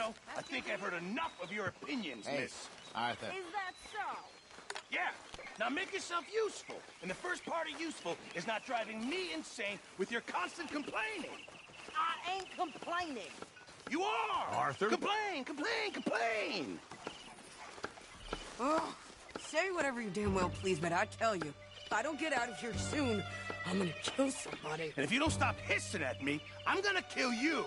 know, I think I've heard enough of your opinions, miss. Arthur. Is that so? Yeah. Now make yourself useful. And the first part of useful is not driving me insane with your constant complaining. I ain't complaining. You are! Arthur? Complain, complain, complain! Oh, say whatever you damn well please, but I tell you, if I don't get out of here soon, I'm gonna kill somebody. And if you don't stop hissing at me, I'm gonna kill you.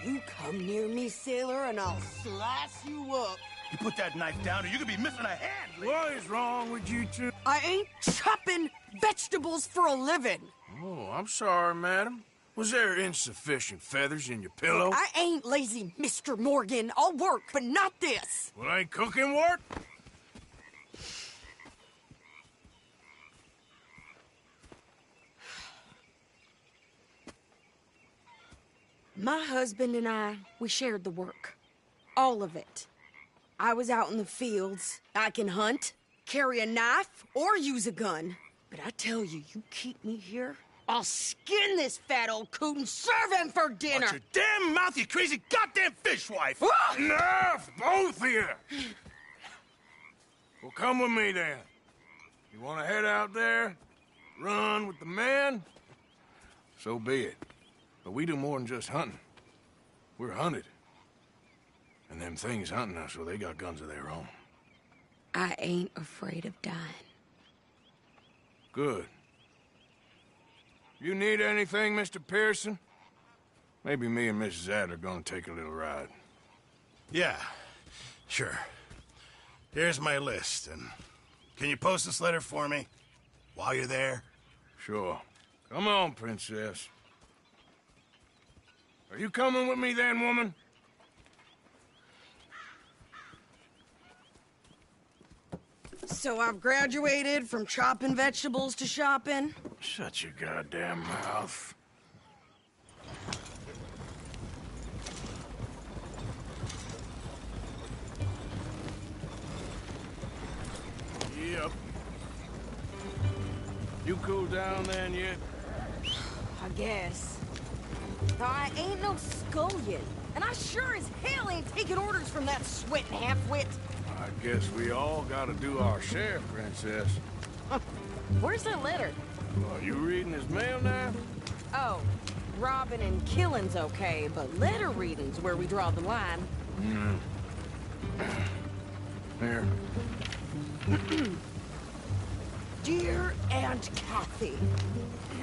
You come near me, sailor, and I'll slice you up. You put that knife down or you could be missing a hand. What is wrong with you two? I ain't chopping vegetables for a living. Oh, I'm sorry, madam. Was there insufficient feathers in your pillow? I ain't lazy, Mr. Morgan. I'll work, but not this. Well, ain't cooking work? My husband and I, we shared the work. All of it. I was out in the fields. I can hunt, carry a knife, or use a gun. But I tell you, you keep me here, I'll skin this fat old coot and serve him for dinner. Watch your damn mouth, you crazy goddamn fishwife! Enough, both of you! Well, come with me, then. You want to head out there, run with the men? So be it. But we do more than just hunting. We're hunted. And them things hunting us, so they got guns of their own. I ain't afraid of dying. Good. You need anything, Mr. Pearson? Maybe me and Mrs. Adler are gonna take a little ride. Yeah, sure. Here's my list, and can you post this letter for me while you're there? Sure. Come on, princess. Are you coming with me then, woman? So I've graduated from chopping vegetables to shopping? Shut your goddamn mouth. Yep. You cool down then yet? I guess. Now, I ain't no scullion, and I sure as hell ain't taking orders from that sweating half-wit. I guess we all gotta do our share, princess. Where's that letter? Are you reading his mail now? Oh, robbing and killing's okay, but letter reading's where we draw the line. Here. Dear Aunt Kathy,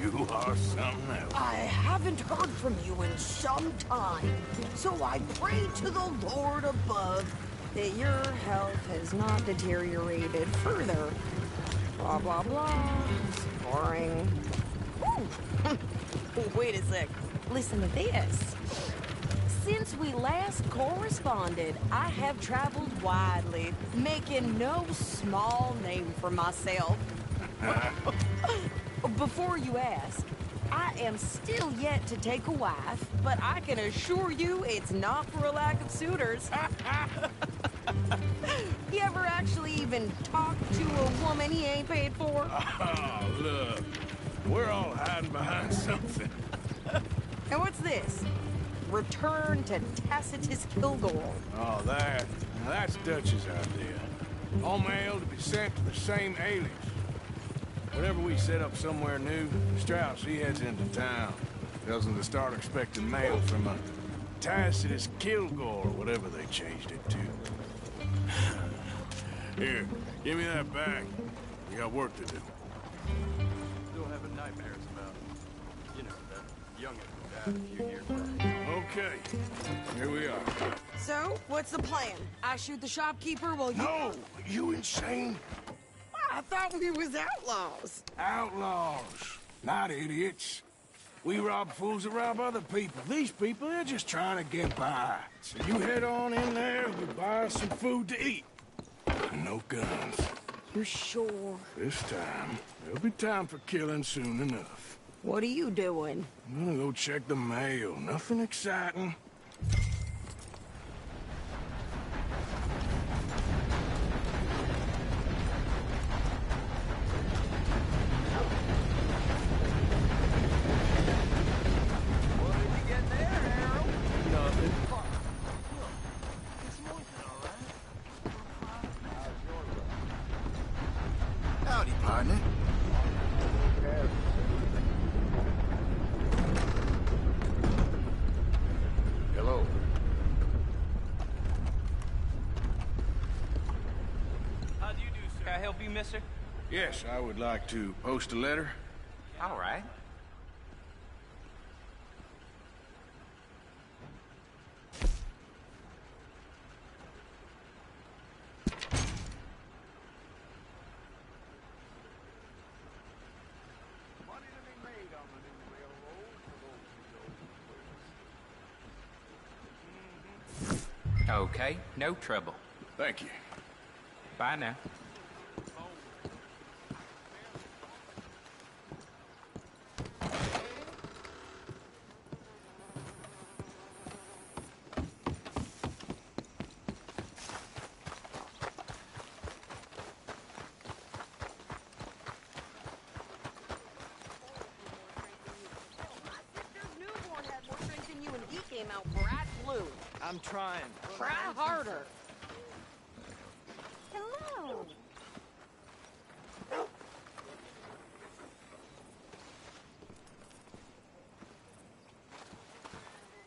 You are something else. I haven't heard from you in some time, so I pray to the Lord above that your health has not deteriorated further. Blah, blah, blah. It's boring. Ooh. Wait a sec. Listen to this. Since we last corresponded, I have traveled widely, making no small name for myself. Before you ask, I am still yet to take a wife, but I can assure you it's not for a lack of suitors. You ever actually even talked to a woman he ain't paid for? Oh, look. We're all hiding behind something. And what's this? Return to Tacitus Kilgore. Oh, that's Dutch's idea. All mail to be sent to the same alias. Whenever we set up somewhere new, Strauss, he heads into town. Tells them to start expecting mail from a Tacitus Kilgore, or whatever they changed it to. Here, give me that bag. We got work to do. Still having nightmares about, you know, that youngin' who died a few years back. Okay, here we are. So, what's the plan? I shoot the shopkeeper while you... No! You insane? I thought we was outlaws. Outlaws, not idiots. We rob fools that rob other people. These people, they're just trying to get by. So you head on in there, we buy us some food to eat. No guns. You sure? This time, there'll be time for killing soon enough. What are you doing? I'm gonna go check the mail. Nothing exciting. mister? Yes, I would like to post a letter. All right. Money to be made on the new railroad for those who go. Okay, no trouble. Thank you. Bye now. I'm trying. Try harder. Hello.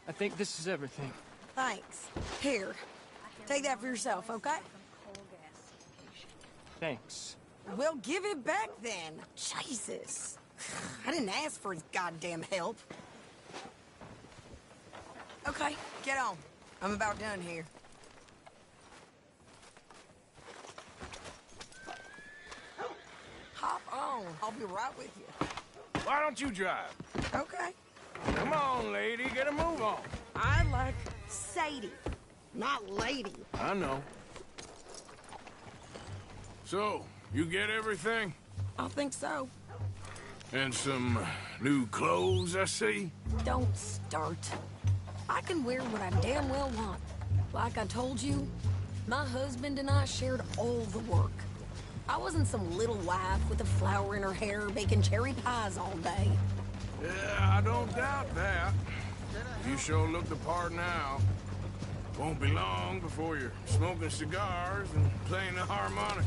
I think this is everything. Thanks. Here, take that for yourself, okay? Thanks. We'll give it back then. Jesus. I didn't ask for his goddamn help. Okay, get on. I'm about done here. Hop on. I'll be right with you. Why don't you drive? Okay. Come on, lady, get a move on. I like Sadie, not lady. I know. So, you get everything? I think so. And some new clothes, I see? Don't start. I can wear what I damn well want. Like I told you, my husband and I shared all the work. I wasn't some little wife with a flower in her hair baking cherry pies all day. Yeah, I don't doubt that. You sure look the part now. Won't be long before you're smoking cigars and playing the harmonica.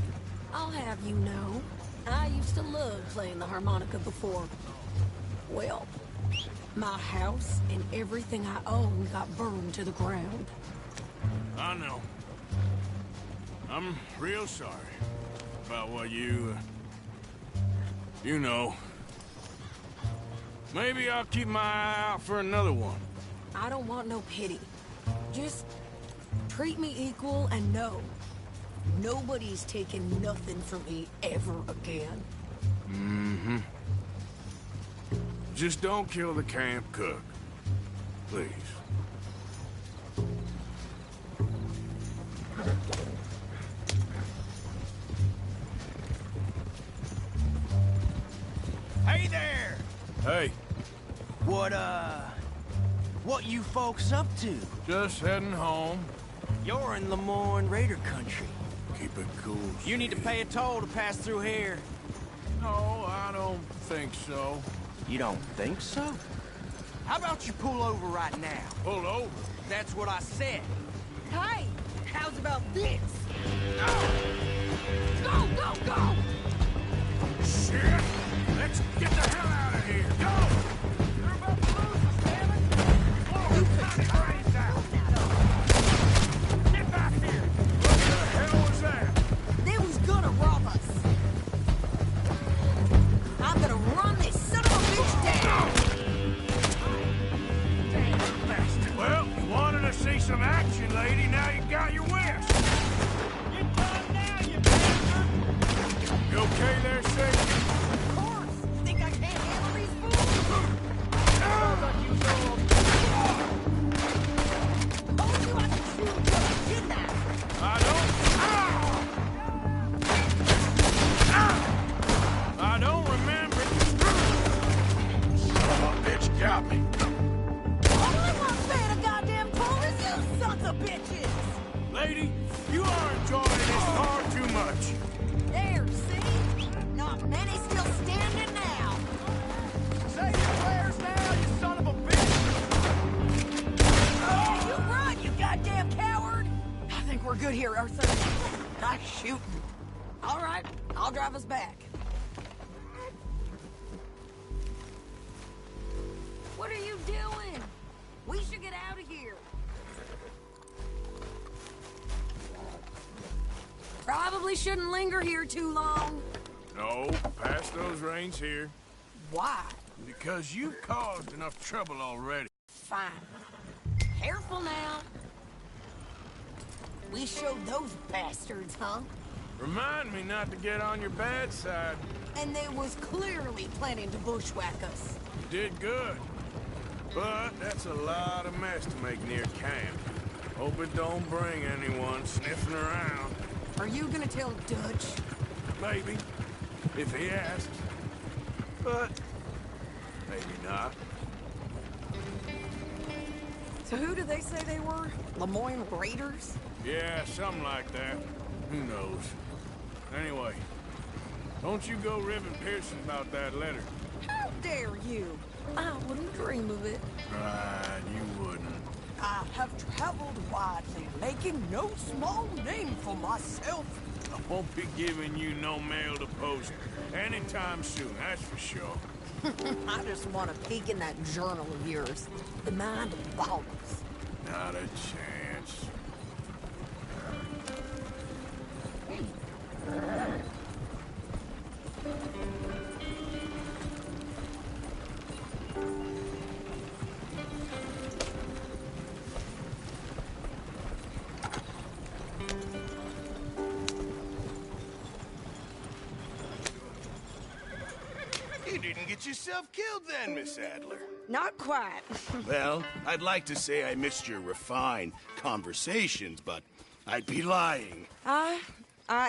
I'll have you know, I used to love playing the harmonica before. Well, my house and everything I own got burned to the ground. I know. I'm real sorry about what you know. Maybe I'll keep my eye out for another one. I don't want no pity. Just treat me equal and know nobody's taking nothing from me ever again. Mm-hmm. Just don't kill the camp cook. Please. Hey there! Hey, What you folks up to? just heading home. You're in Lemoyne Raider country. Keep it cool. You need to pay a toll to pass through here. No, I don't think so. You don't think so? How about you pull over right now? Pull over. That's what I said. Hey, how's about this? Go, go, go! Shit! Let's get the hell out of here! Go! You're about to lose us, damn it! Blow the fucking brains out! Get back here! What the hell was that? They was gonna rob us. I'm gonna run this son of a bitch down! Damn bastard! Well, you wanted to see some action, lady. Now you got your wish. Get done now, you bastard! You okay there, Sadie? Of course! You think I can't handle these fools? Told you I could shoot you, didn't I? I don't... I don't remember. Son of a bitch got me. Only one's paying a goddamn toll is you sons of bitches! Lady, you are enjoying this far too much. There, see? Not many still standing now. Say your prayers now, you son of a bitch! Oh, you run, you goddamn coward! I think we're good here, Arthur. Nice shooting. All right, I'll drive us back. What are you doing? We should get out of here. Probably shouldn't linger here too long. No, pass those reins here. Why? Because you've caused enough trouble already. Fine. Careful now. We showed those bastards, huh? Remind me not to get on your bad side. And they was clearly planning to bushwhack us. You did good. But that's a lot of mess to make near camp. Hope it don't bring anyone sniffing around. Are you gonna tell Dutch? Maybe, if he asks. But maybe not. So who do they say they were? Lemoyne Raiders? Yeah, something like that. Who knows? Anyway, don't you go ribbing Pearson about that letter. How dare you? I wouldn't dream of it. Right, you wouldn't. I have traveled widely, making no small name for myself. I won't be giving you no mail to post anytime soon, that's for sure. I just want to peek in that journal of yours. The mind boggles. Not a chance. You didn't get yourself killed then, Miss Adler. Not quite. Well, I'd like to say I missed your refined conversations, but I'd be lying. I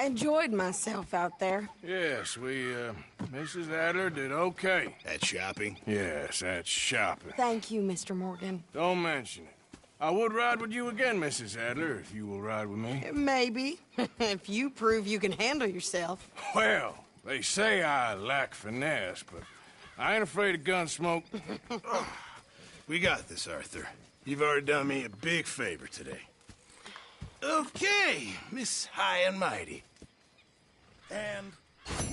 enjoyed myself out there. Yes, Mrs. Adler did okay. At shopping? Yes, that's shopping. Thank you, Mr. Morgan. Don't mention it. I would ride with you again, Mrs. Adler, if you will ride with me. Maybe. If you prove you can handle yourself. Well, they say I lack finesse, but I ain't afraid of gun smoke. We got this, Arthur. You've already done me a big favor today. Okay, Miss High and Mighty. And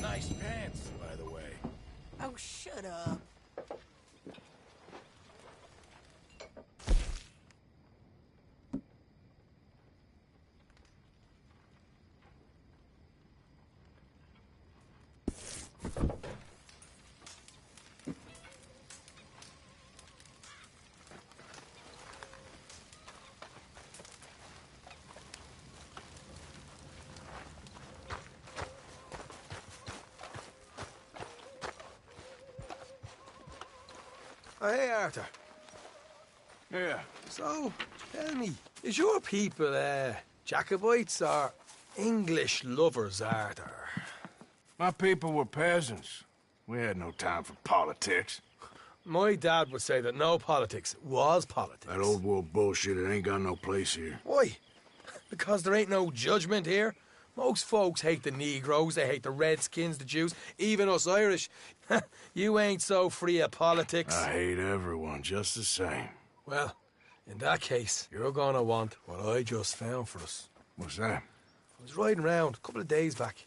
nice pants, by the way. Oh, shut up. Oh, hey, Arthur. Yeah. So, tell me, is your people, Jacobites or English lovers, Arthur? My people were peasants. We had no time for politics. My dad would say that no politics was politics. That old world bullshit, it ain't got no place here. Why? Because there ain't no judgment here. Most folks hate the Negroes, they hate the Redskins, the Jews, even us Irish. You ain't so free of politics. I hate everyone just the same. Well, in that case, you're gonna want what I just found for us. What's that? I was riding around a couple of days back.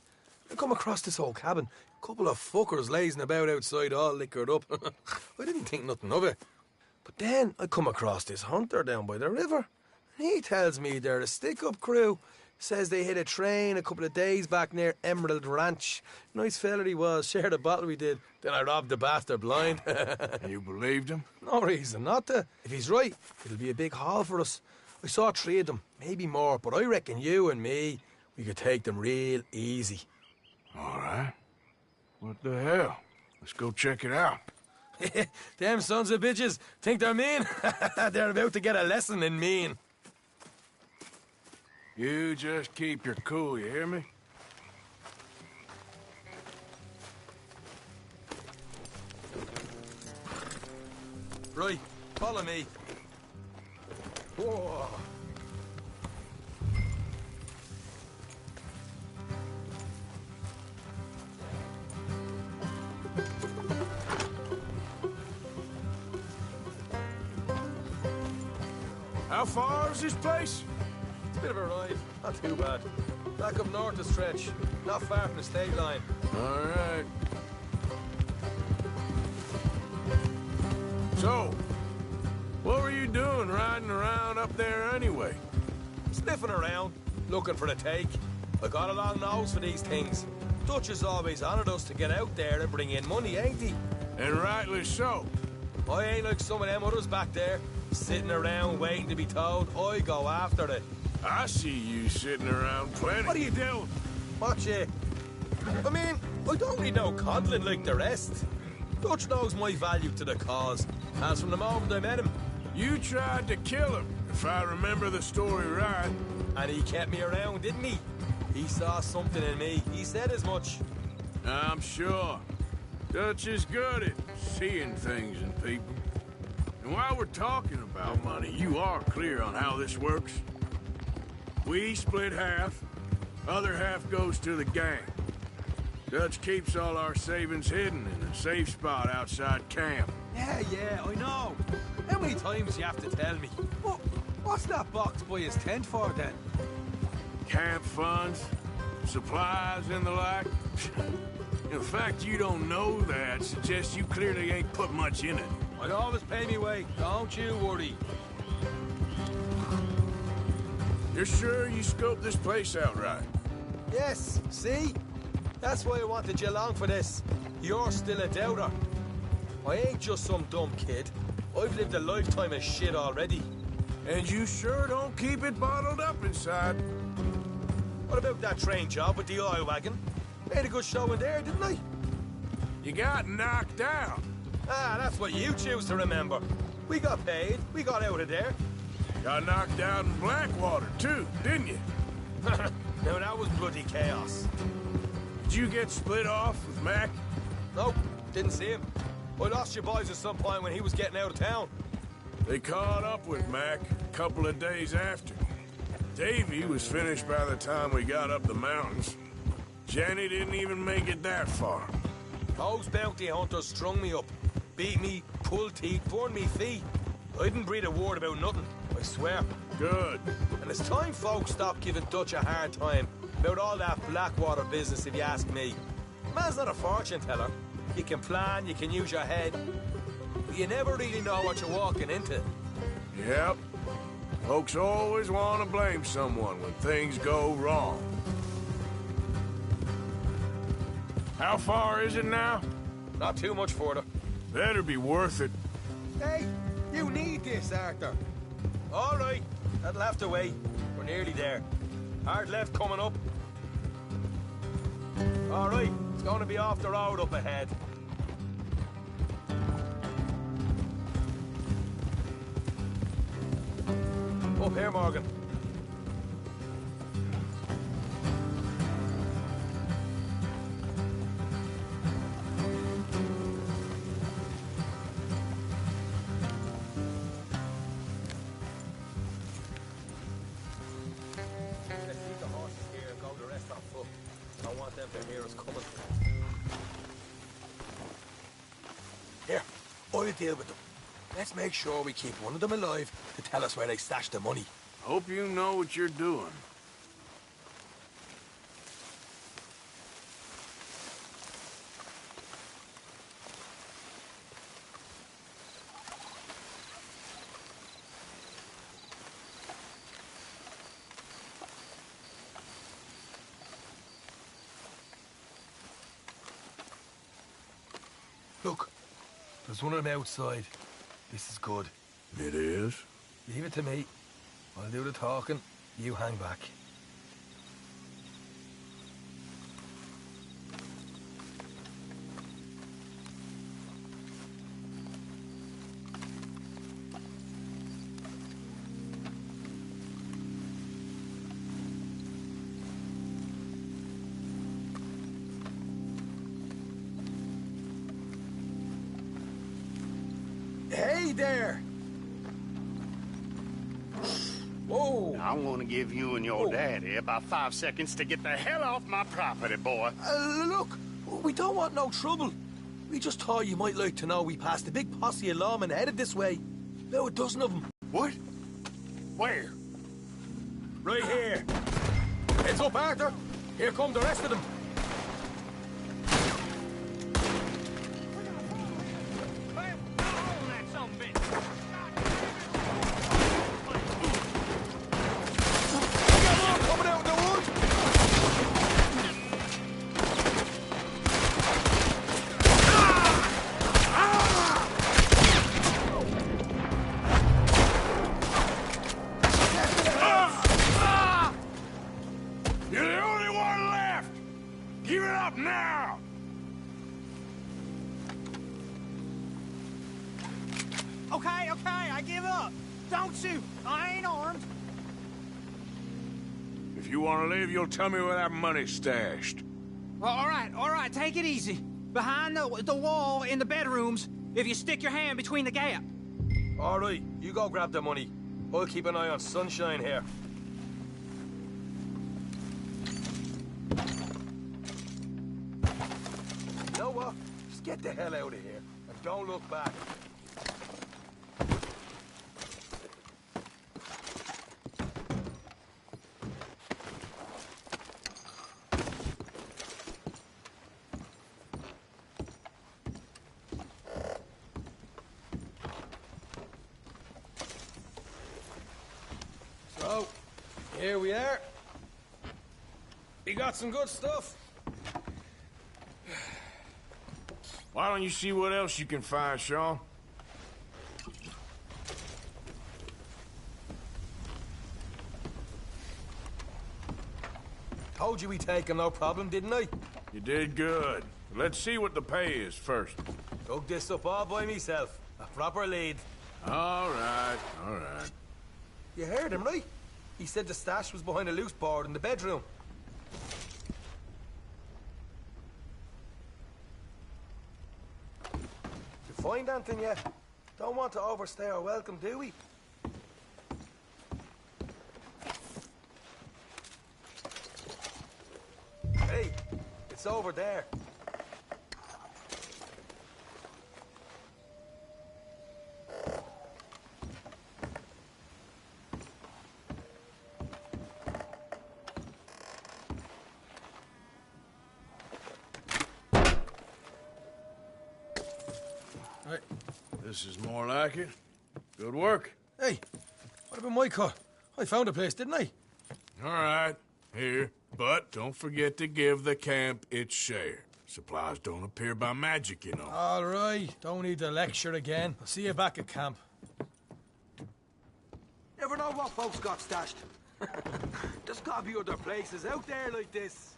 I come across this old cabin. A couple of fuckers lazing about outside all liquored up. I didn't think nothing of it. But then I come across this hunter down by the river. And he tells me they're a stick-up crew. Says they hit a train a couple of days back near Emerald Ranch. Nice fella he was, shared a bottle we did. Then I robbed the bastard blind. You believed him? No reason not to. If he's right, it'll be a big haul for us. I saw 3 of them, maybe more, but I reckon you and me, we could take them real easy. All right. What the hell? Let's go check it out. Them sons of bitches think they're mean. They're about to get a lesson in mean. You just keep your cool, you hear me? Right, follow me. Whoa. How far is this place? It's a bit of a ride, not too bad. Back up north to stretch, not far from the state line. All right. So, what were you doing riding around up there anyway? Sniffing around, looking for the take. I got a long nose for these things. Dutch has always honoured us to get out there and bring in money, ain't he? And rightly so. I ain't like some of them others back there, sitting around waiting to be told. I go after it. I see you sitting around plenty. What are you doing? Watch it. I mean, I don't need no coddling like the rest. Dutch knows my value to the cause, as from the moment I met him. You tried to kill him, if I remember the story right. And he kept me around, didn't he? He saw something in me. He said as much. I'm sure. Dutch is good at seeing things in people. And while we're talking about money, you are clear on how this works? We split half, other half goes to the gang. Dutch keeps all our savings hidden in a safe spot outside camp. Yeah, I know. How many times you have to tell me? What's that box by his tent for, then? Camp funds, supplies, and the like. The fact you don't know that suggests you clearly ain't put much in it. I always pay me way. Don't you worry. You're sure you scoped this place out right? Yes, see? That's why I wanted you along for this. You're still a doubter. I ain't just some dumb kid. I've lived a lifetime of shit already. And you sure don't keep it bottled up inside. What about that train job with the oil wagon? Made a good show in there, didn't I? You got knocked out. Ah, that's what you choose to remember. We got paid. We got out of there. Got knocked out in Blackwater, too, didn't you? Now, that was bloody chaos. Did you get split off with Mac? Nope, didn't see him. I lost your boys at some point when he was getting out of town. They caught up with Mac a couple of days after. Davy was finished by the time we got up the mountains. Jenny didn't even make it that far. Those bounty hunters strung me up, beat me, pulled teeth, burned me feet. I didn't breathe a word about nothing, I swear. Good. And it's time folks stopped giving Dutch a hard time about all that Blackwater business, if you ask me. Man's not a fortune teller. You can plan, you can use your head, but you never really know what you're walking into. Yep. Folks always want to blame someone when things go wrong. How far is it now? Not too much further. Better be worth it. Hey, you need this, Arthur. All right, that'll have to wait. We're nearly there. Hard left coming up. All right, it's going to be off the road up ahead. Up here, Morgan. Let's leave the horses here and go the rest on foot. I don't want them to hear us coming. Here, I'll deal with them. Let's make sure we keep one of them alive to tell us where they stashed the money. Hope you know what you're doing. Look, there's one of them outside. This is good. It is? Leave it to me. I'll do the talking. You hang back. Hey there! Whoa! I want to give you and your daddy about 5 seconds to get the hell off my property, boy. Look, we don't want no trouble. We just thought you might like to know we passed a big posse of lawmen headed this way. About a dozen of them. What? Where? Right here. Heads up, Arthur. Here come the rest of them. Coming out in the wood. I give up. Don't shoot. I ain't armed. If you want to leave, you'll tell me where that money's stashed. Well, all right, take it easy. Behind the wall in the bedrooms, if you stick your hand between the gap. All right, you go grab the money. I'll keep an eye on Sunshine here. You know what? Just get the hell out of here and don't look back. So, here we are. You got some good stuff. Why don't you see what else you can find, Sean? Told you we'd take him, no problem, didn't I? You did good. Let's see what the pay is first. Dug this up all by myself. A proper lead. All right, all right. You heard him, right? He said the stash was behind a loose board in the bedroom. Did you find anything yet? Don't want to overstay our welcome, do we? Hey, it's over there. Right. This is more like it. Good work. Hey, what about my car? I found a place, didn't I? All right, here. But don't forget to give the camp its share. Supplies don't appear by magic, you know. All right, don't need the lecture again. I'll see you back at camp. Never know what folks got stashed. There's gotta be other places out there like this.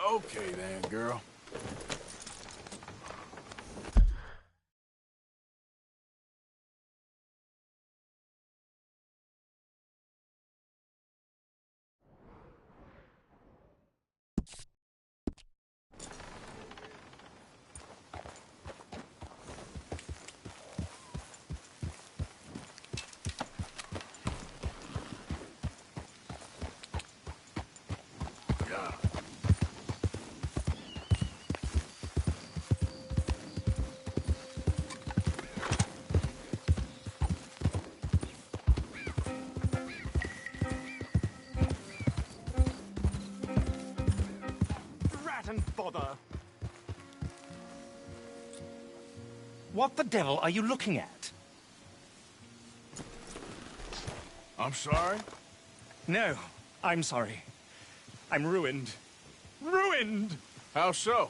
Okay then, girl. And bother. What the devil are you looking at? I'm sorry? No, I'm sorry. I'm ruined. Ruined! How so?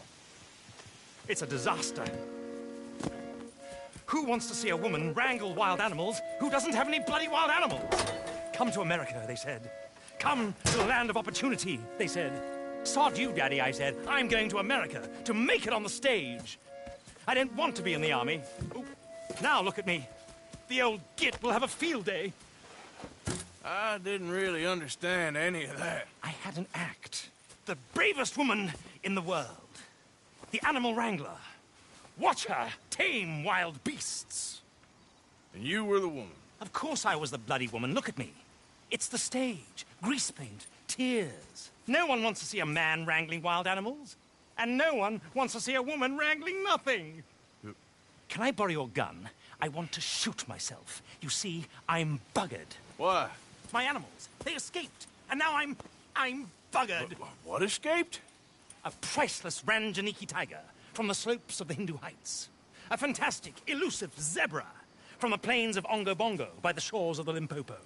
It's a disaster. Who wants to see a woman wrangle wild animals who doesn't have any bloody wild animals? Come to America, they said. Come to the land of opportunity, they said. Sod you, Daddy, I said. I'm going to America to make it on the stage. I didn't want to be in the army. Oh, now look at me. The old git will have a field day. I didn't really understand any of that. I had an act. The bravest woman in the world. The animal wrangler. Watch her tame wild beasts. And you were the woman. Of course I was the bloody woman. Look at me. It's the stage. Grease paint. Tears. No one wants to see a man wrangling wild animals. And no one wants to see a woman wrangling nothing. Can I borrow your gun? I want to shoot myself. You see, I'm buggered. Why? My animals, they escaped. And now I'm buggered. What escaped? A priceless Ranjaniki tiger from the slopes of the Hindu Heights. A fantastic, elusive zebra from the plains of Ongo Bongo by the shores of the Limpopo.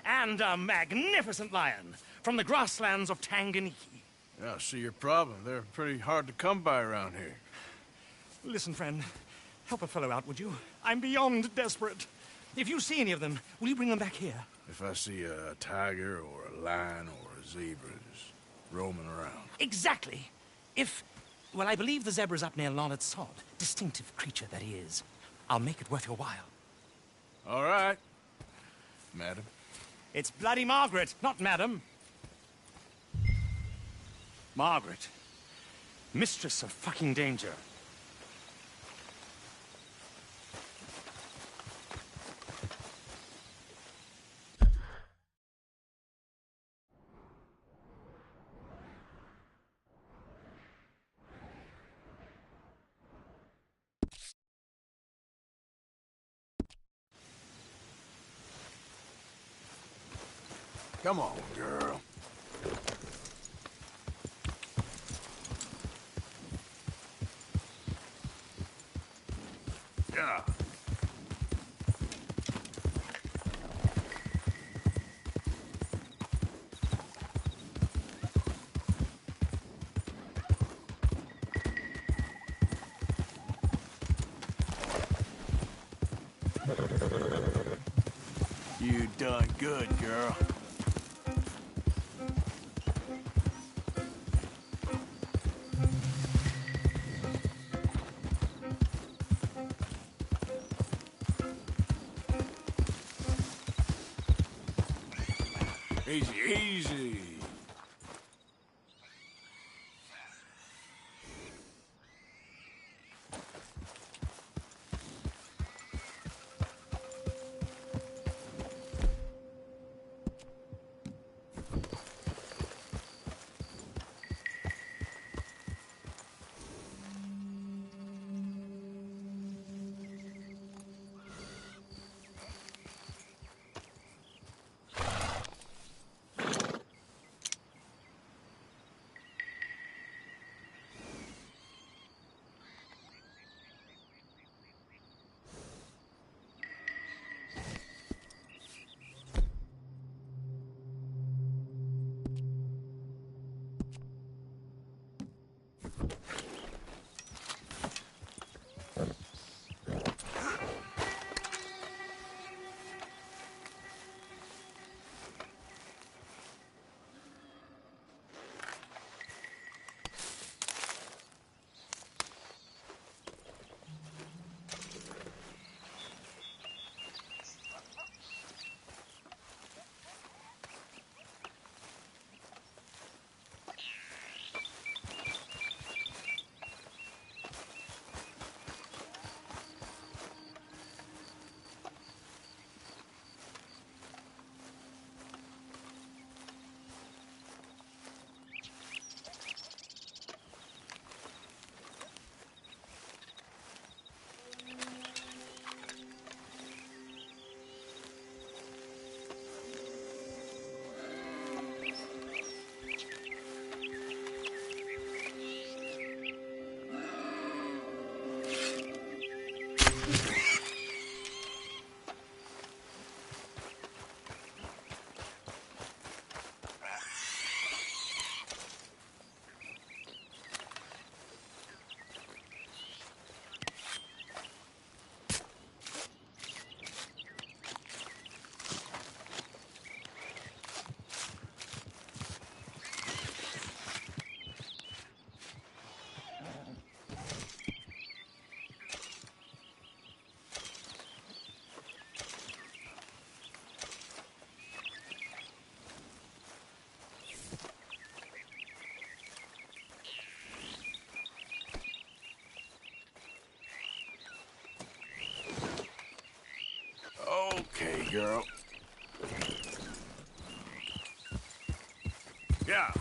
And a magnificent lion from the grasslands of Tanganyika. Yeah, I see your problem. They're pretty hard to come by around here. Listen, friend. Help a fellow out, would you? I'm beyond desperate. If you see any of them, will you bring them back here? If I see a tiger or a lion or a zebra just roaming around. Exactly. Well, I believe the zebra's up near Lonnet Sod. Distinctive creature that he is. I'll make it worth your while. All right, madam. It's bloody Margaret, not madam. Margaret. Mistress of fucking danger. Come on, girl. Yeah. You done good, girl. Easy, easy. Okay, girl. Yeah.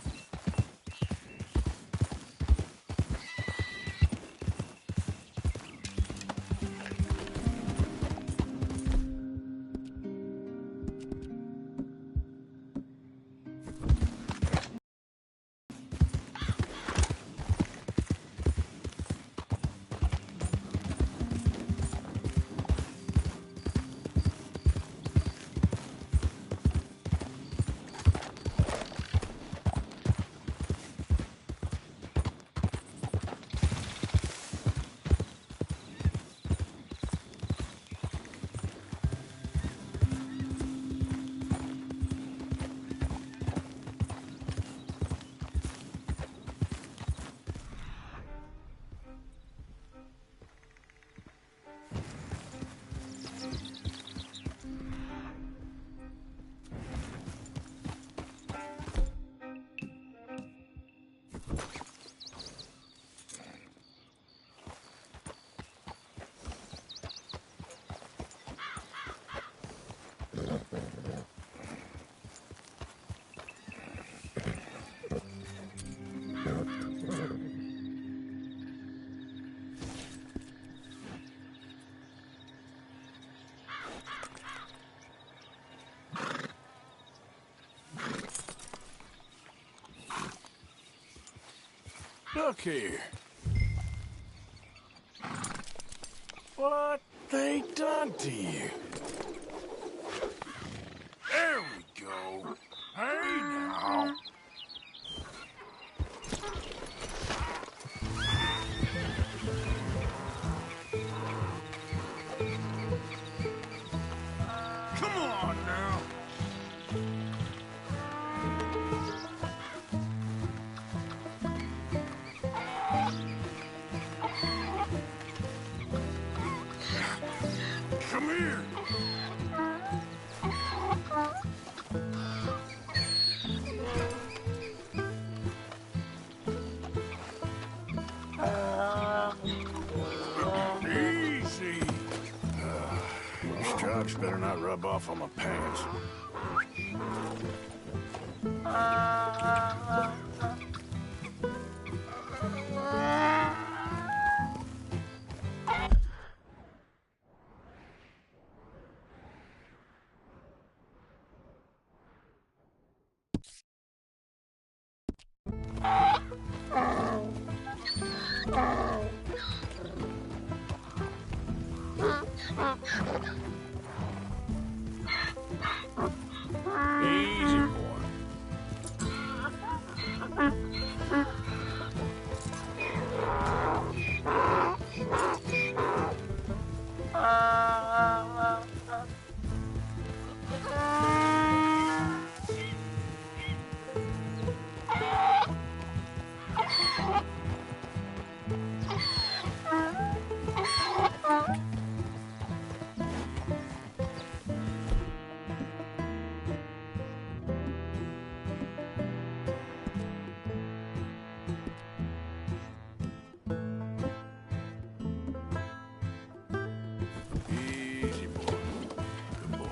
Look here. What they done to you? There we go. Hey now. Come on now. Come here. Easy. These stripes better not rub off on my pants. Easy, boy. Easy, boy. Good boy.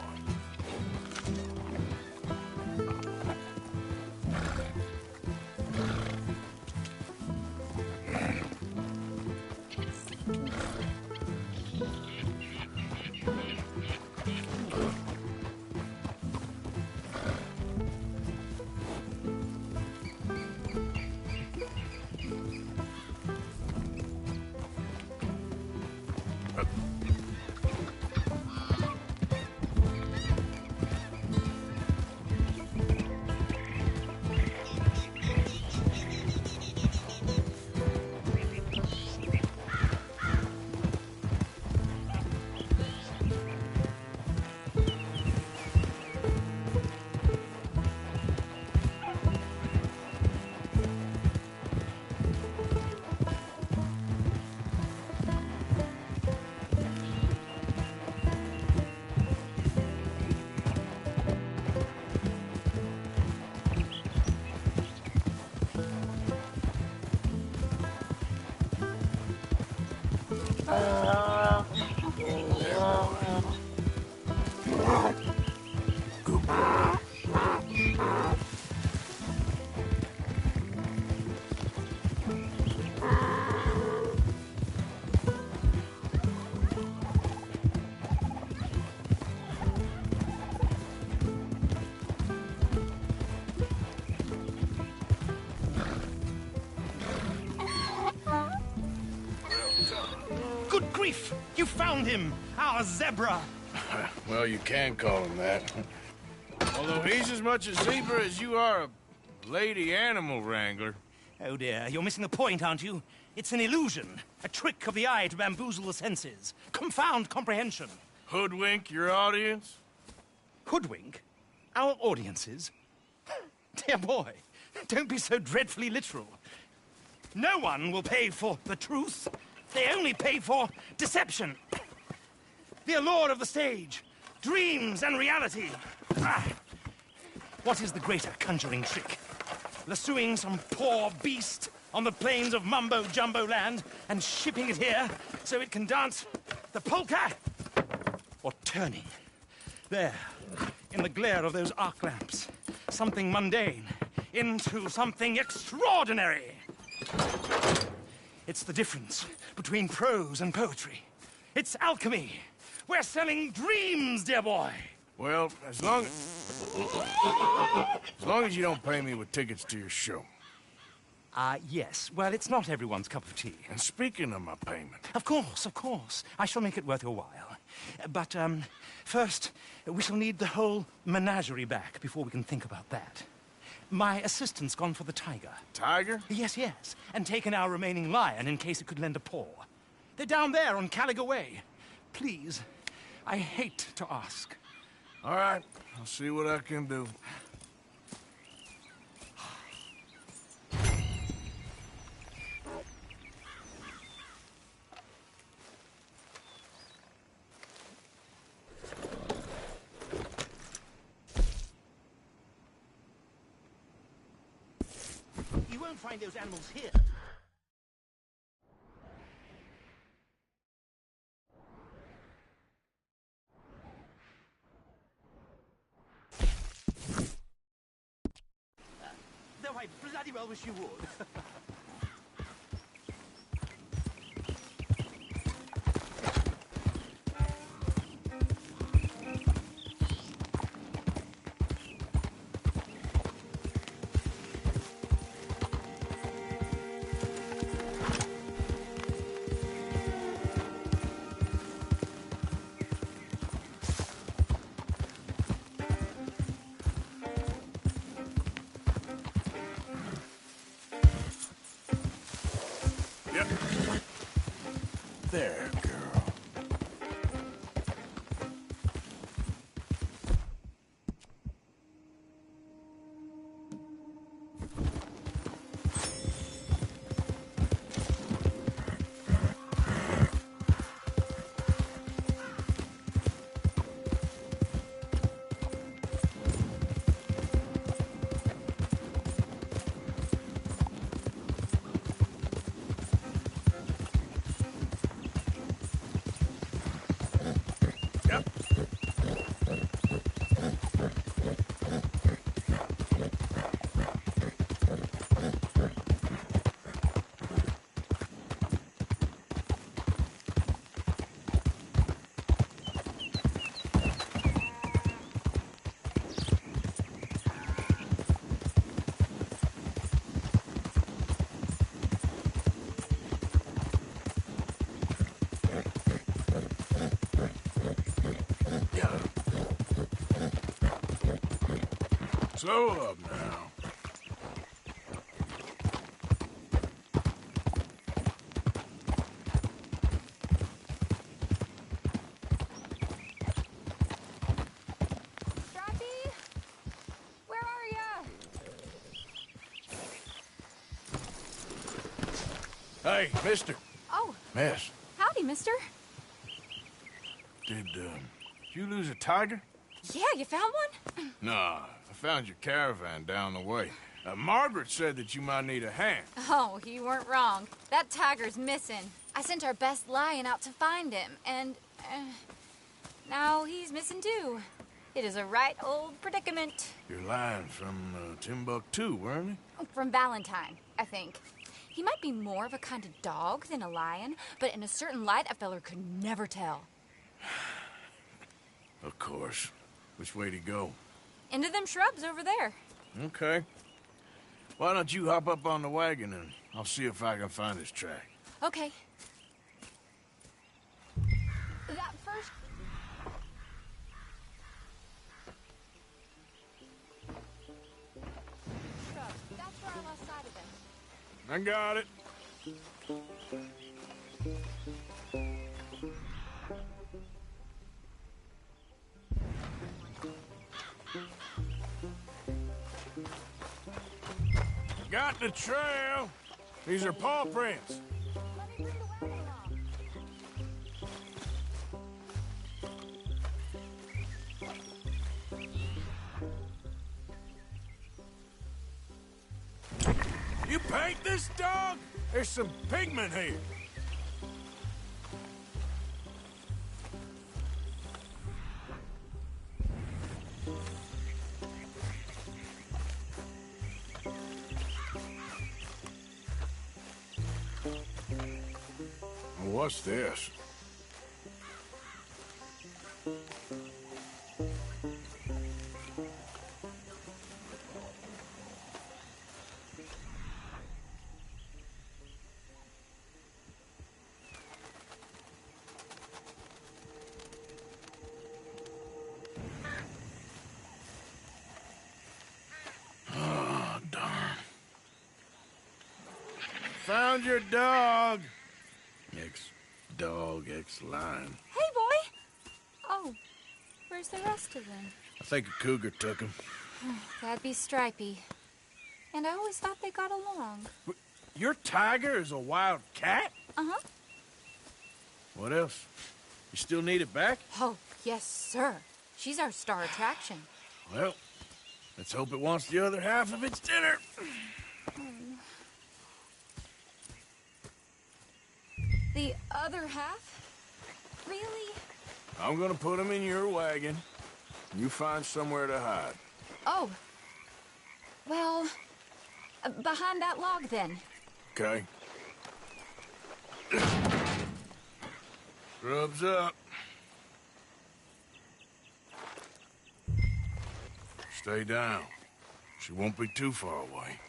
Good boy. Good grief! You found him! Our zebra! Well, you can call him that. Although he's as much a zebra as you are a lady animal wrangler. Oh dear, you're missing the point, aren't you? It's an illusion. A trick of the eye to bamboozle the senses. Confound comprehension. Hoodwink your audience? Hoodwink? Our audiences? Dear boy, don't be so dreadfully literal. No one will pay for the truth. They only pay for deception. The allure of the stage, dreams and reality. Ah. What is the greater conjuring trick? Lassoing some poor beast on the plains of mumbo-jumbo land and shipping it here so it can dance the polka? Or turning, there, in the glare of those arc lamps, something mundane into something extraordinary? It's the difference between prose and poetry. It's alchemy. We're selling dreams, dear boy. Well, as long as you don't pay me with tickets to your show. Yes. Well, it's not everyone's cup of tea. And speaking of my payment... Of course, of course. I shall make it worth your while. But, first, we shall need the whole menagerie back before we can think about that. My assistant's gone for the tiger. Tiger? Yes, yes. And taken our remaining lion in case it could lend a paw. They're down there on Caliga Way. Please, I hate to ask. All right, I'll see what I can do. You won't find those animals here. Though I bloody well wish you would. There, girl. Slow up now. Strappy? Where are ya? Hey, mister. Oh, Miss, howdy, mister. did you lose a tiger? Yeah, you found one? Nah, I found your caravan down the way. Margaret said that you might need a hand. Oh, you weren't wrong. That tiger's missing. I sent our best lion out to find him, and now he's missing too. It is a right old predicament. Your lion from Timbuktu, weren't he? From Valentine, I think. He might be more of a kind of dog than a lion, but in a certain light, a feller could never tell. Of course. Which way to go? Into them shrubs over there. Okay. Why don't you hop up on the wagon and I'll see if I can find his track. Okay. That first... shrub, that's where I lost sight of him. I got it. Got the trail. These are paw prints. Let me bring the wagon along. You paint this dog? There's some pigment here. What's this? found your dog. Ex-dog, ex-lion. Hey, boy! Oh, where's the rest of them? I think a cougar took him. That'd be Stripey. And I always thought they got along. Your tiger is a wild cat? Uh-huh. What else? You still need it back? Oh, yes, sir. She's our star attraction. Well, let's hope it wants the other half of its dinner. The other half? Really? I'm gonna put him in your wagon. You find somewhere to hide. Oh. Well, behind that log, then. Okay. Rubs up. Stay down. She won't be too far away.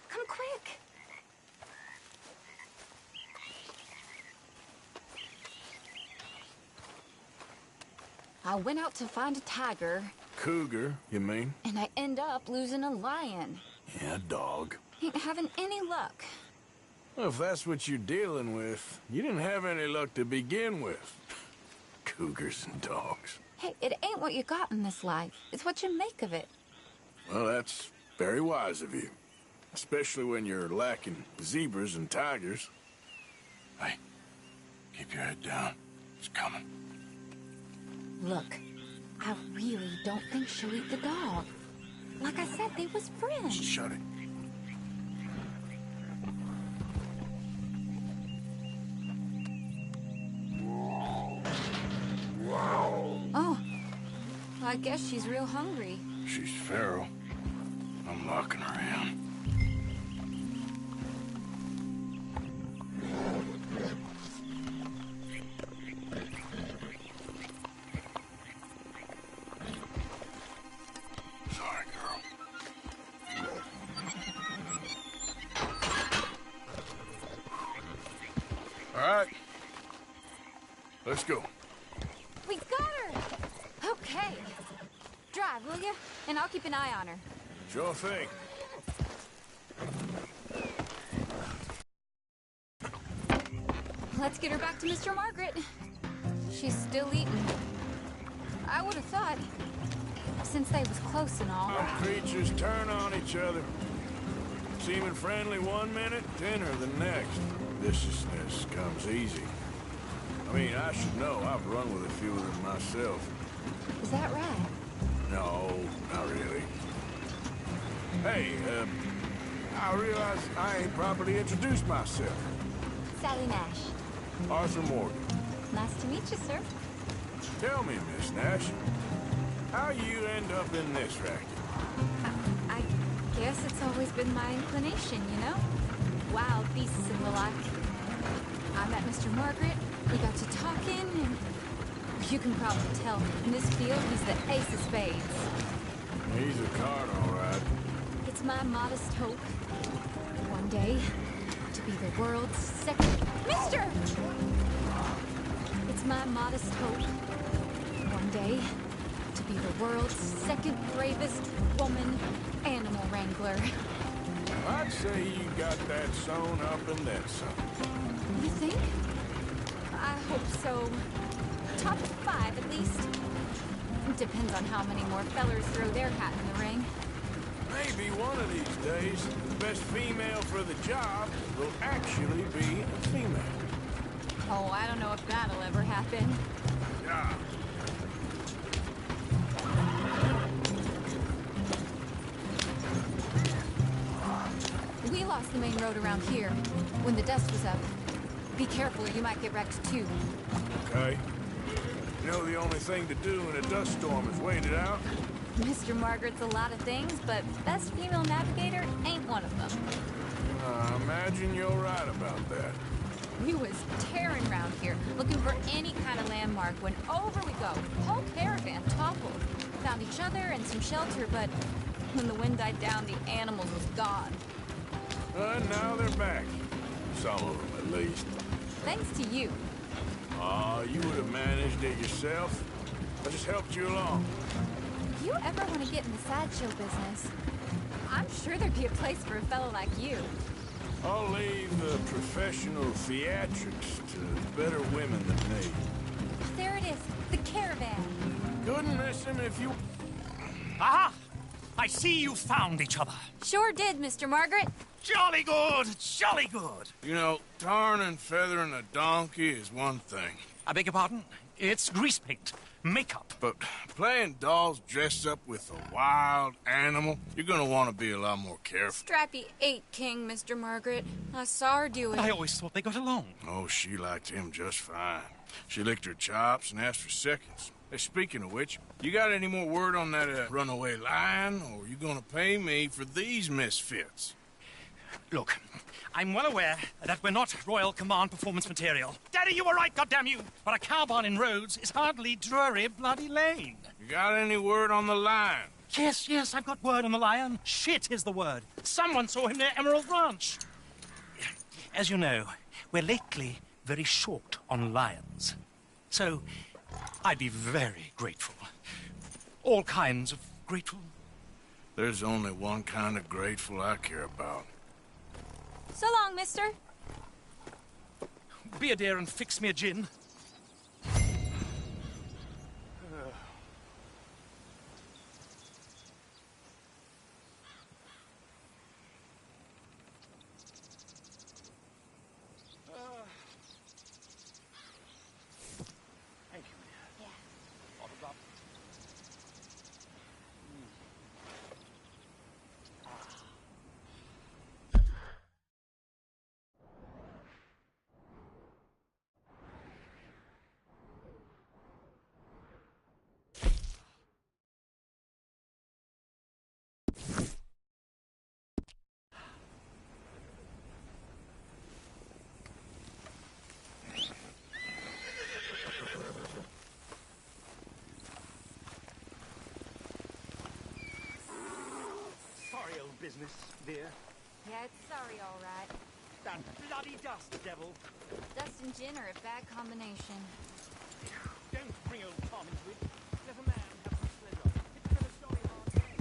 Come quick. I went out to find a tiger. Cougar, you mean? And I end up losing a lion. Yeah, dog. Ain't having any luck. Well, if that's what you're dealing with, you didn't have any luck to begin with. Cougars and dogs. Hey, it ain't what you got in this life. It's what you make of it. Well, that's very wise of you. Especially when you're lacking zebras and tigers. Hey, keep your head down. It's coming. Look, I really don't think she'll eat the dog. Like I said, they was friends. Shut it. Oh, I guess she's real hungry. She's feral. I'm locking her in. Sorry, girl. All right. Let's go. We got her! Okay. Drive, will you? And I'll keep an eye on her. Sure thing. Let's get her back to Mr. Margaret. She's still eating. I would have thought, since they was close and all. Our creatures turn on each other. Seeming friendly one minute, tender the next. Viciousness comes easy. I mean, I should know. I've run with a few of them myself. Is that right? No, not really. Hey, I realize I ain't properly introduced myself. Sally Nash. Arthur Morgan. Nice to meet you, sir. Tell me, Miss Nash, how you end up in this racket? I guess it's always been my inclination, you know? Wild beasts and the like. I met Mr. Margaret, we got to talking, and you can probably tell in this field he's the ace of spades. He's a card, all right. It's my modest hope, one day, to be the world's second... Mister! It's my modest hope, one day, to be the world's second bravest woman animal wrangler. I'd say you got that sewn up and then some. You think? I hope so. Top 5, at least. Depends on how many more fellers throw their hat in the ring. Maybe one of these days, the best female for the job will actually be a female. Oh, I don't know if that'll ever happen. Yeah. We lost the main road around here when the dust was up. Be careful or you might get wrecked too. Okay. You know the only thing to do in a dust storm is wait it out? Mr. Margaret's a lot of things, but best female navigator ain't one of them. I imagine you're right about that. We was tearing around here, looking for any kind of landmark when over we go. Whole caravan toppled. Found each other and some shelter, but when the wind died down, the animals was gone. And now they're back. Some of them, at least. Thanks to you. Aw, you would have managed it yourself. I just helped you along. If you ever want to get in the sideshow business, I'm sure there'd be a place for a fellow like you. I'll leave professional theatrics to better women than me. There it is, the caravan. Couldn't miss him if you... Aha! I see you found each other. Sure did, Mr. Margaret. Jolly good, jolly good. You know, tarring and feathering a donkey is one thing. I beg your pardon? It's grease paint, makeup. But playing dolls dressed up with a wild animal, you're gonna want to be a lot more careful. Strappy ain't king, Mr. Margaret. I saw her do it. I always thought they got along. Oh, she liked him just fine. She licked her chops and asked for seconds. Hey, speaking of which, you got any more word on that runaway lion, or you gonna pay me for these misfits? Look, I'm well aware that we're not Royal Command performance material. Daddy, you were right, goddammit you! But a cow barn in Rhodes is hardly Drury Bloody Lane. You got any word on the lion? Yes, I've got word on the lion. Shit is the word. Someone saw him near Emerald Ranch. As you know, we're lately very short on lions. So, I'd be very grateful. All kinds of grateful. There's only one kind of grateful I care about. So long, mister. Be a dear and fix me a gin. Thank you. Yeah. Autograph. Sorry, old business, dear. Yeah, it's sorry, all right. That bloody dust, devil. Dust and gin are a bad combination. Don't bring old Tom into it. Let a man have some pleasure. It's been a story of our day.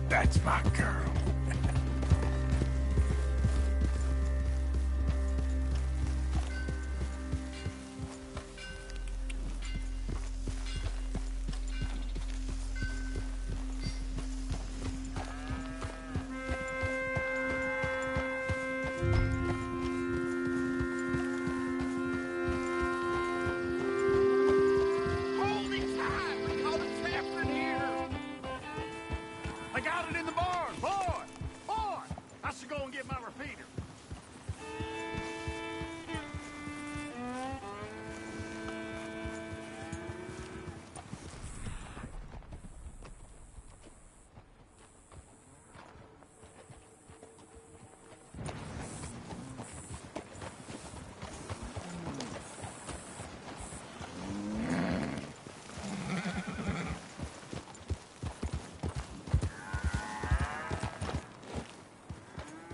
That's my girl. Holy time! We caught a theft in here! I got it in the barn! Boy! Boy! I should go and get my repeater.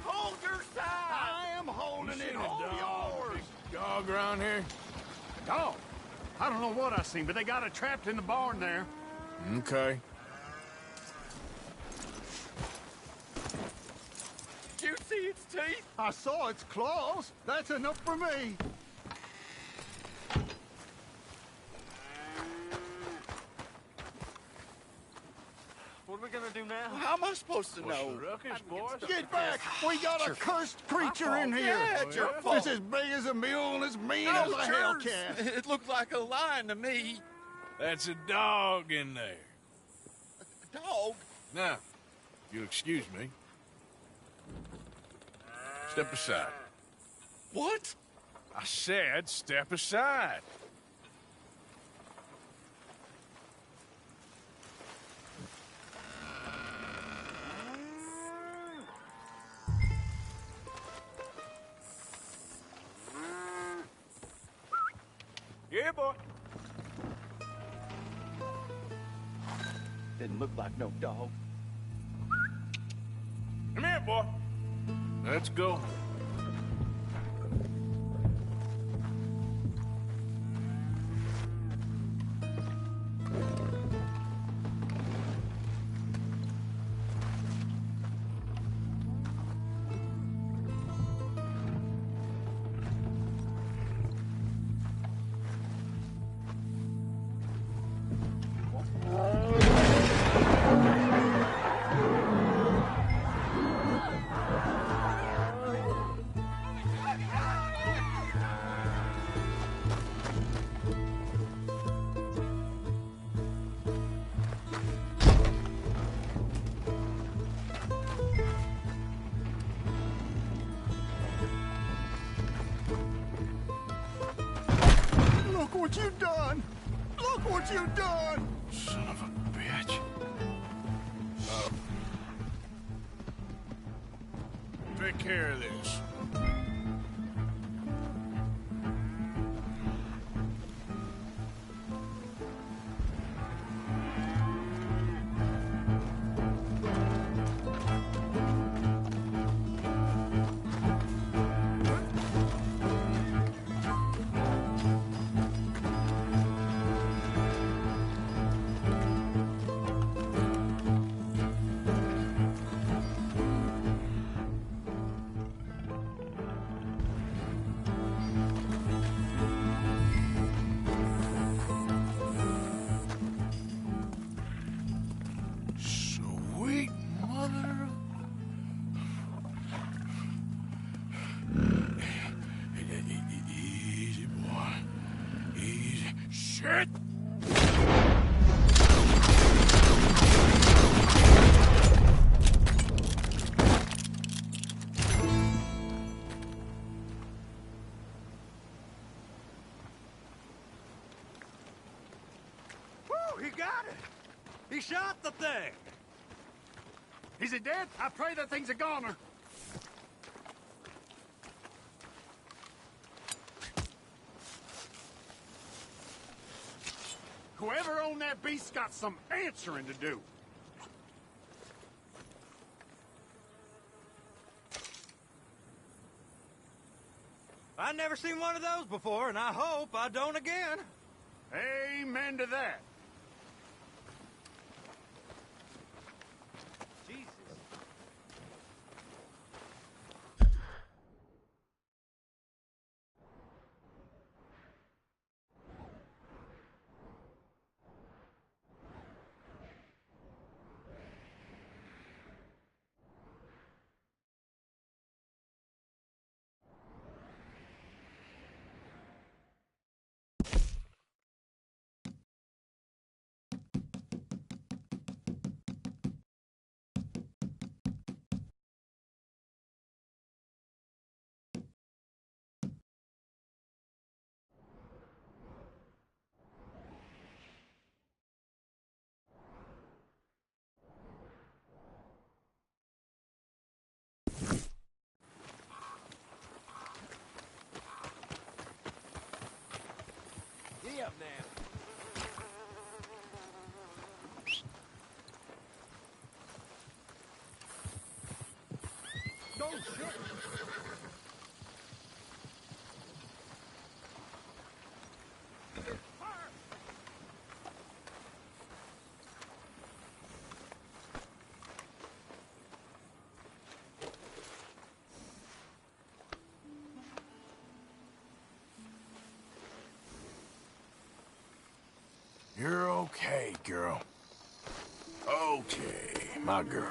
Hold your side! I am holding it. Hold yours! Dog around here? Dog? I don't know what I seen, but they got it trapped in the barn there. Okay. Did you see its teeth? I saw its claws. That's enough for me. What are we gonna do now? How am I supposed to know? Ruckus, boys. Get back! We got a cursed creature in here! Yeah, it's your fault. It's as big as a mule and as mean as a hellcat. It looked like a lion to me. That's a dog in there. Dog? Now, you'll excuse me. Step aside. What? I said step aside. Yeah, boy. Didn't look like no dog. Come here, boy. Let's go. Look what you've done! Look what you've done! Son of a bitch. Take care of this. Sweet mother. Easy, boy. Easy. Shit! Woo, he got it! He shot the thing! Is he dead? I pray that thing's a goner. Whoever owned that beast's got some answering to do. I never seen one of those before, and I hope I don't again. Amen to that. Jesus. Giddy up now. Oh, shit! You're okay, girl. Okay. my girl.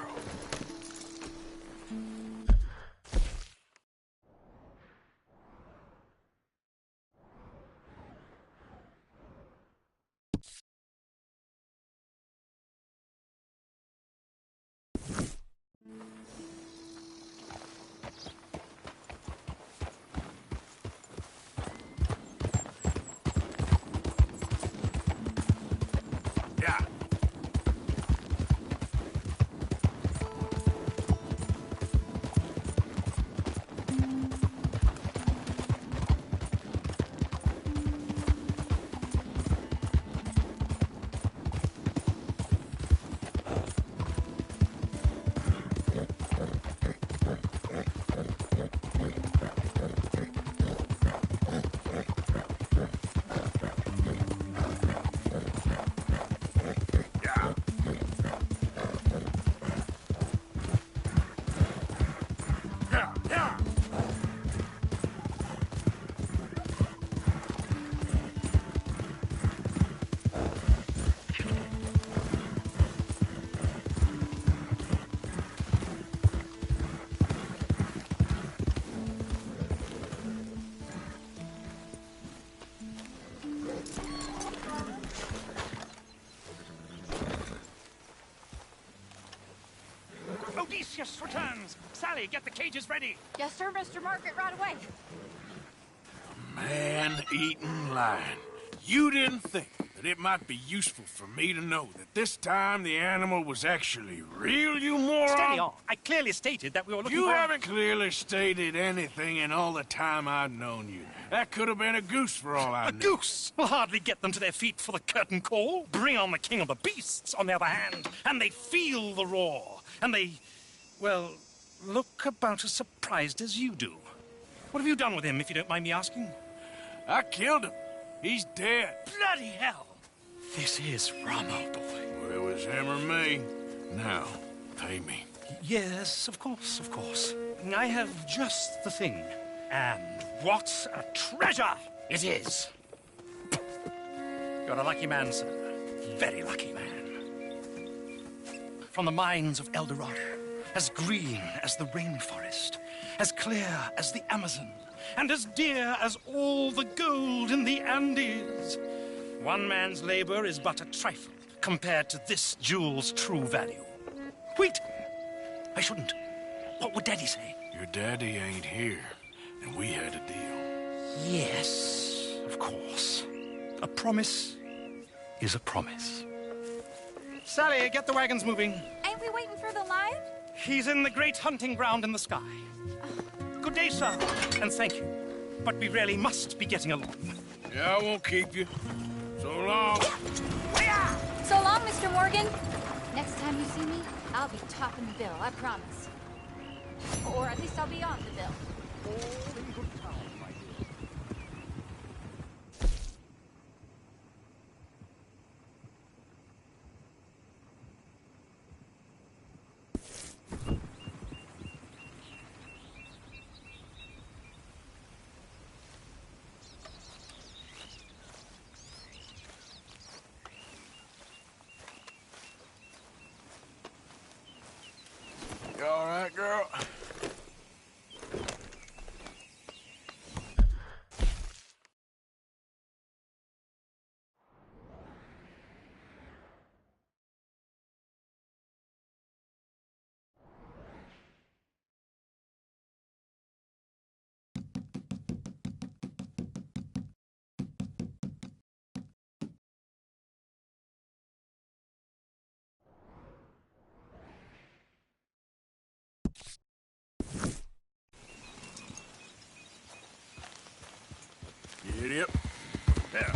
Yeah. Odysseus returns! Sally, get the cages ready! Yes, sir, Mr. Margaret, right away. Man-eating lion. You didn't think that it might be useful for me to know that this time the animal was actually real, you moron? Steady on. I clearly stated that we were looking You for... haven't clearly stated anything in all the time I've known you. That could have been a goose for all I knew. A goose will hardly get them to their feet for the curtain call. Bring on the king of the beasts, on the other hand, and they feel the roar. And they, well, look about as surprised as you do. What have you done with him, if you don't mind me asking? I killed him. He's dead. Bloody hell! This is Ramo, boy. Well, it was him or me. Now, pay me. Yes, of course, of course. I have just the thing. And what a treasure it is! You're a lucky man, sir. Very lucky man. From the mines of El Dorado, as green as the rainforest, as clear as the Amazon, and as dear as all the gold in the Andes. One man's labor is but a trifle compared to this jewel's true value. Wait! I shouldn't. What would Daddy say? Your daddy ain't here, and we had a deal. Yes, of course. A promise is a promise. Sally, get the wagons moving. Ain't we waiting for the lion? He's in the great hunting ground in the sky. Good day, sir, and thank you. But we really must be getting along. Yeah, I won't keep you. So long. So long, Mr. Morgan. Next time you see me, I'll be topping the bill, I promise. Or at least I'll be on the bill. All in good time, my dear. You all right, girl? Giddy up. There.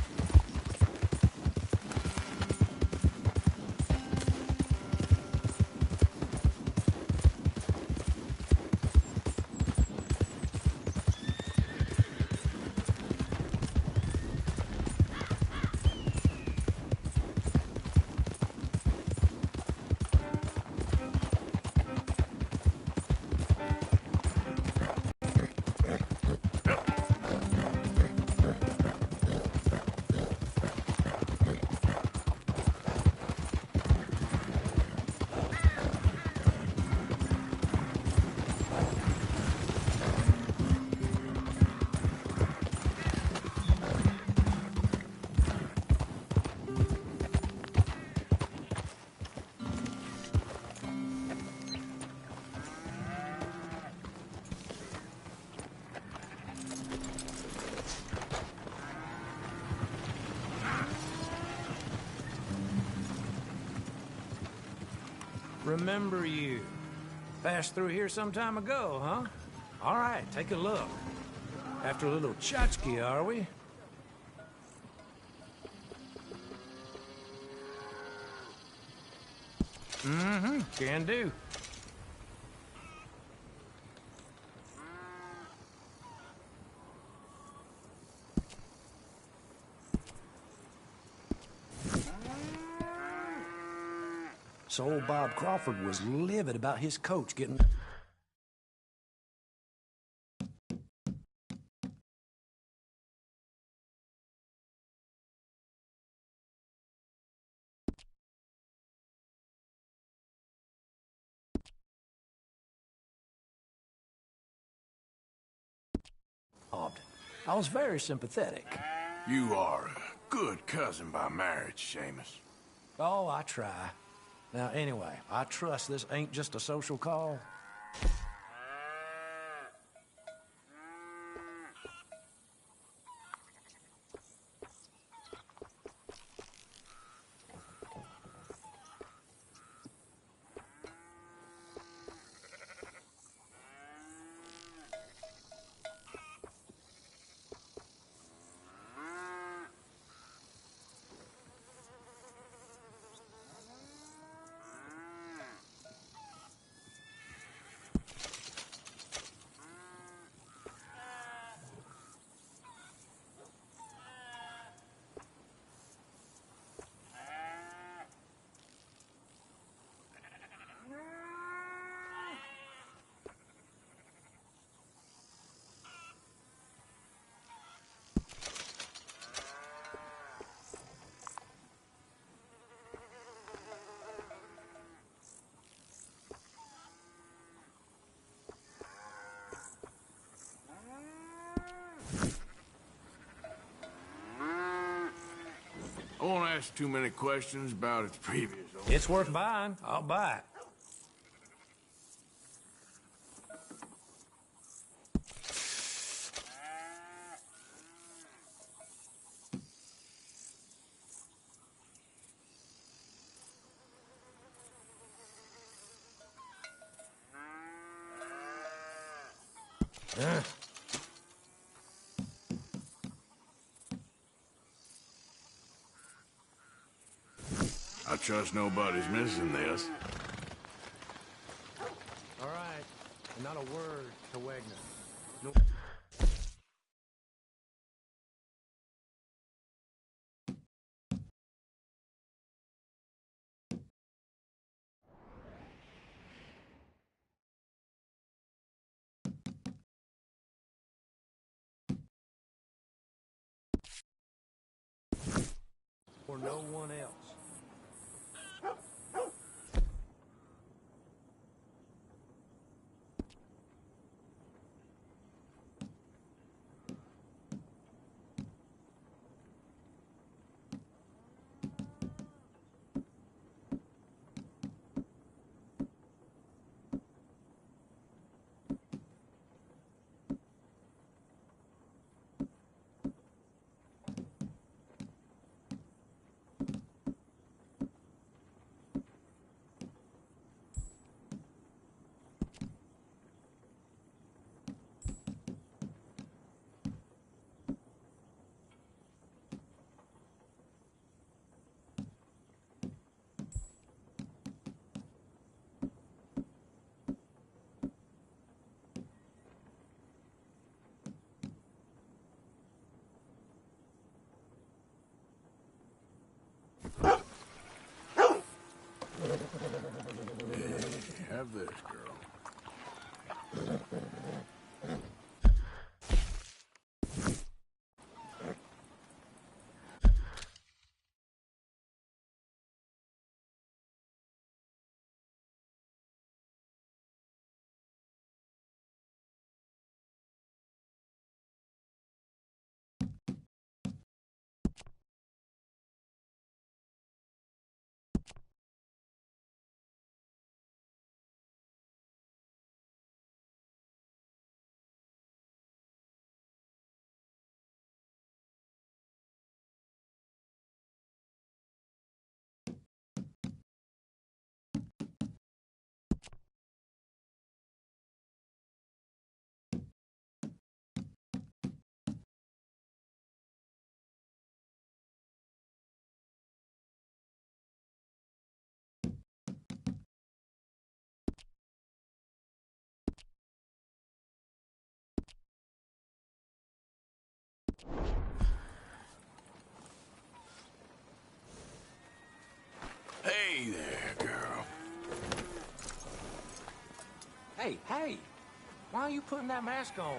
Remember you. Passed through here some time ago, huh? All right, take a look. After a little tchotchke, are we? Mm-hmm, can do. So old Bob Crawford was livid about his coach getting... robbed. I was very sympathetic. You are a good cousin by marriage, Seamus. Oh, I try. Now, anyway, I trust this ain't just a social call. I won't ask too many questions about its previous owner. It's worth buying. I'll buy it. I trust nobody's missing this. All right. And not a word to Wagner. Nope. Or no one else. Have this, girl. Hey there, girl. Hey, why are you putting that mask on?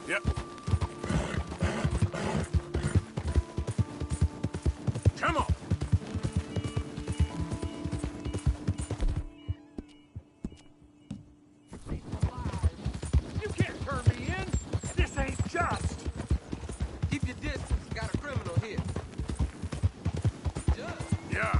Yep. Come on. You can't turn me in. This ain't just. Keep your distance. Got a criminal here. Yeah.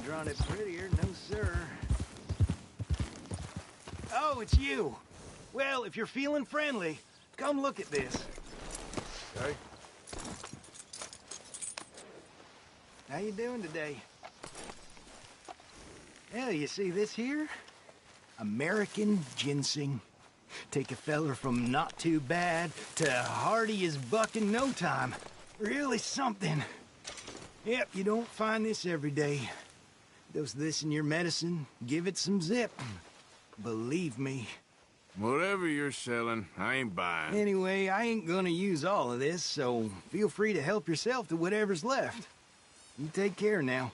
drawn it prettier, no sir. Oh, it's you. Well, if you're feeling friendly, come look at this. Sorry? How you doing today? Yeah, you see this here? American ginseng. Take a feller from not too bad to hardy as buck in no time. Really something. Yep, you don't find this every day. Dose this in your medicine, give it some zip. Believe me. Whatever you're selling, I ain't buying. Anyway, I ain't gonna use all of this, so feel free to help yourself to whatever's left. You take care now.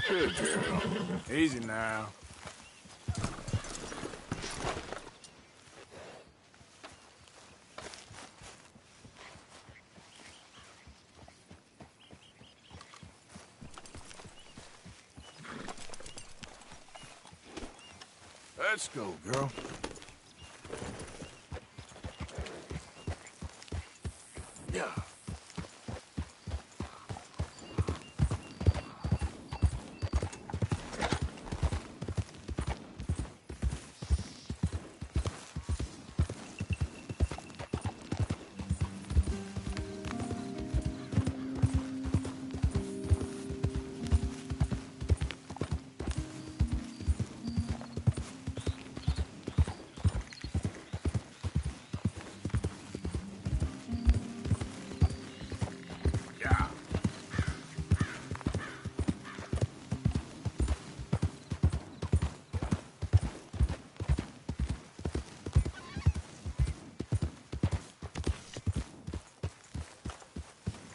Good girl. Easy now. Let's go, girl. Yeah.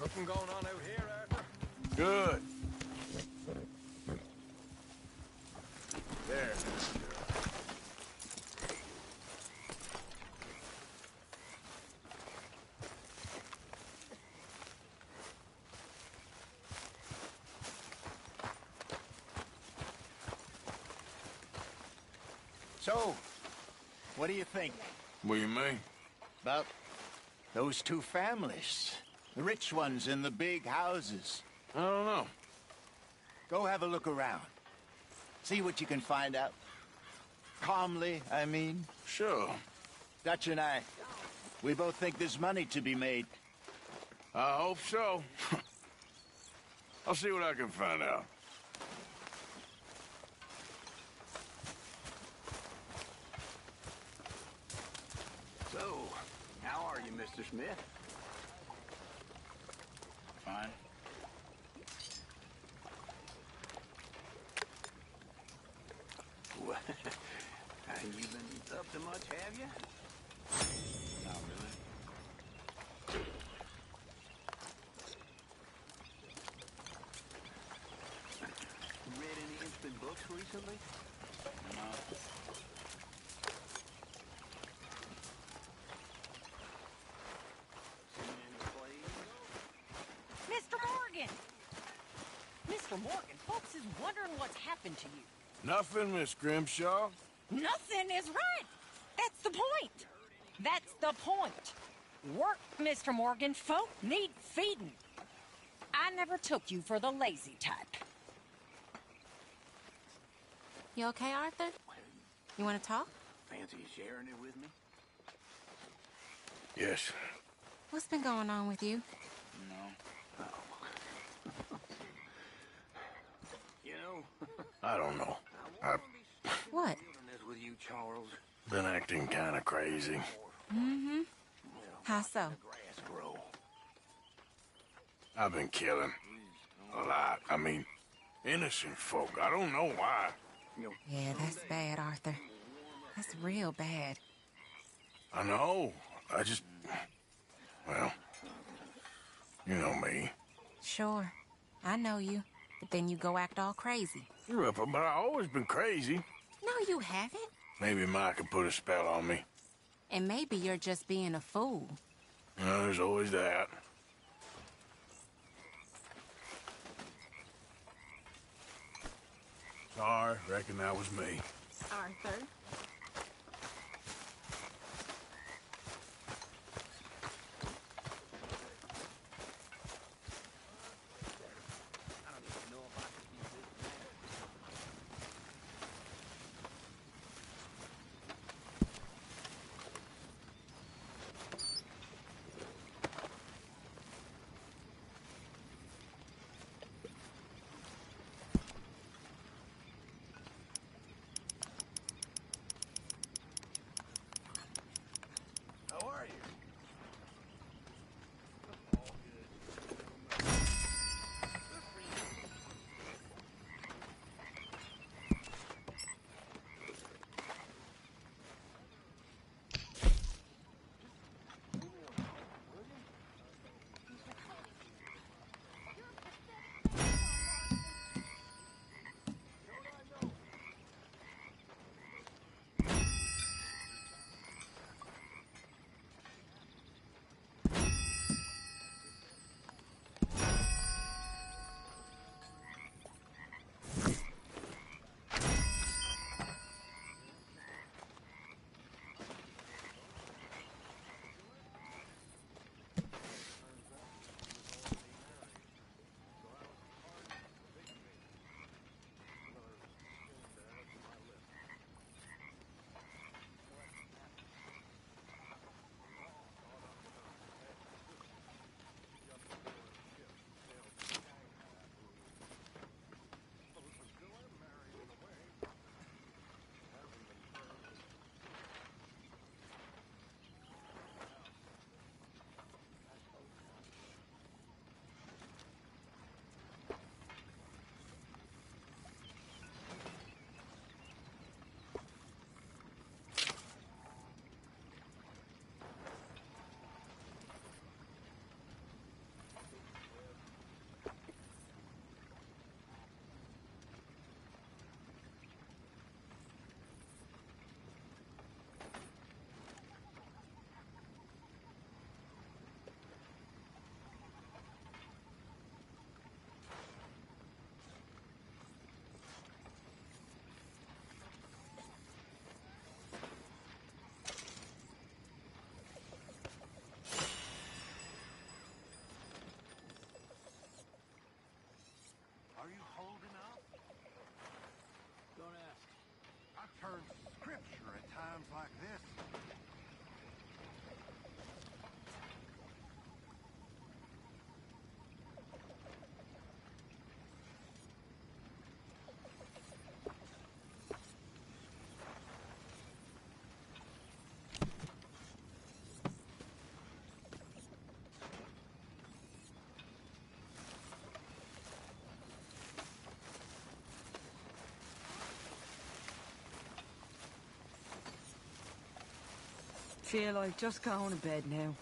Nothing going on out here, Arthur? Good. There. So, what do you think? What do you mean? About those two families? The rich ones in the big houses. I don't know. Go have a look around. See what you can find out. Calmly, I mean. Sure. Dutch and I, we both think there's money to be made. I hope so. I'll see what I can find out. So, how are you, Mr. Smith? Fine. Well, you been up to much, have you? Not really. Read any instant books recently? No. Seen any plays? Mr. Morgan! Mr. Morgan, folks is wondering what's happened to you. Nothing, Miss Grimshaw. Nothing is right. That's the point. That's the point. Work, Mr. Morgan. Folk need feeding. I never took you for the lazy type. You okay, Arthur? You want to talk? Fancy sharing it with me? Yes. What's been going on with you? No. You know, I don't know. What? this with you, Charles. Been acting kind of crazy. Mm-hmm. How so? Grass grow. I've been killing. A lot. I mean, innocent folk. I don't know why. Yeah, that's bad, Arthur. That's real bad. I know. I just... Well, you know me. Sure, I know you. But then you go act all crazy. But I've always been crazy. No, you haven't. Maybe Mike can put a spell on me. And maybe you're just being a fool. No, there's always that. Sorry, reckon that was me. Arthur. How are you? Are you holding up? Don't ask. I turn to scripture at times like this. Feel like just going to bed now.